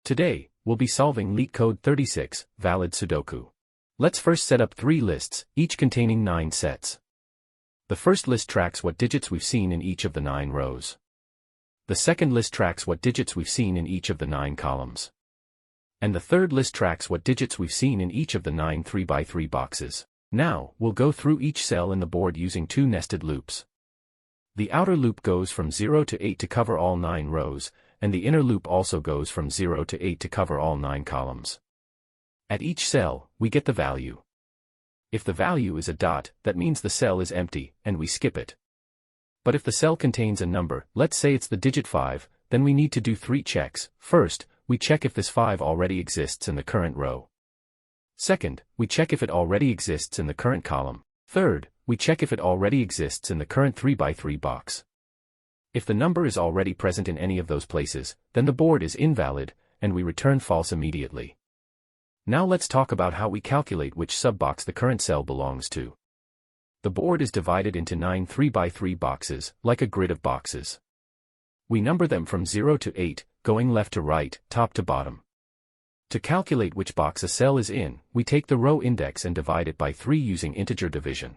Today, we'll be solving LeetCode 36, valid Sudoku. Let's first set up 3 lists, each containing 9 sets. The first list tracks what digits we've seen in each of the 9 rows. The second list tracks what digits we've seen in each of the 9 columns. And the third list tracks what digits we've seen in each of the 9 3x3 boxes. Now, we'll go through each cell in the board using 2 nested loops. The outer loop goes from 0 to 8 to cover all 9 rows, and the inner loop also goes from 0 to 8 to cover all 9 columns. At each cell, we get the value. If the value is a dot, that means the cell is empty, and we skip it. But if the cell contains a number, let's say it's the digit 5, then we need to do 3 checks. First, we check if this 5 already exists in the current row. Second, we check if it already exists in the current column. Third, we check if it already exists in the current 3x3 box. If the number is already present in any of those places, then the board is invalid, and we return false immediately. Now let's talk about how we calculate which subbox the current cell belongs to. The board is divided into 9 3x3 boxes, like a grid of boxes. We number them from 0 to 8, going left to right, top to bottom. To calculate which box a cell is in, we take the row index and divide it by 3 using integer division.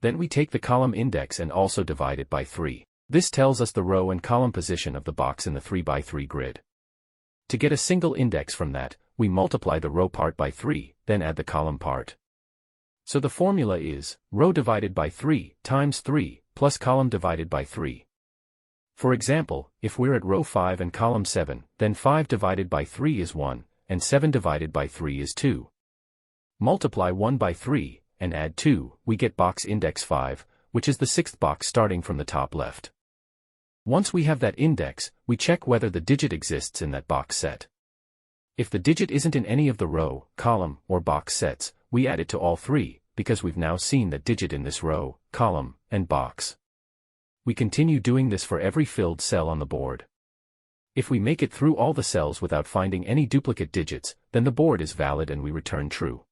Then we take the column index and also divide it by 3. This tells us the row and column position of the box in the 3x3 grid. To get a single index from that, we multiply the row part by 3, then add the column part. So the formula is, row divided by 3 times 3, plus column divided by 3. For example, if we're at row 5 and column 7, then 5 divided by 3 is 1, and 7 divided by 3 is 2. Multiply 1 by 3, and add 2, we get box index 5, which is the 6th box starting from the top left. Once we have that index, we check whether the digit exists in that box set. If the digit isn't in any of the row, column, or box sets, we add it to all 3, because we've now seen that digit in this row, column, and box. We continue doing this for every filled cell on the board. If we make it through all the cells without finding any duplicate digits, then the board is valid and we return true.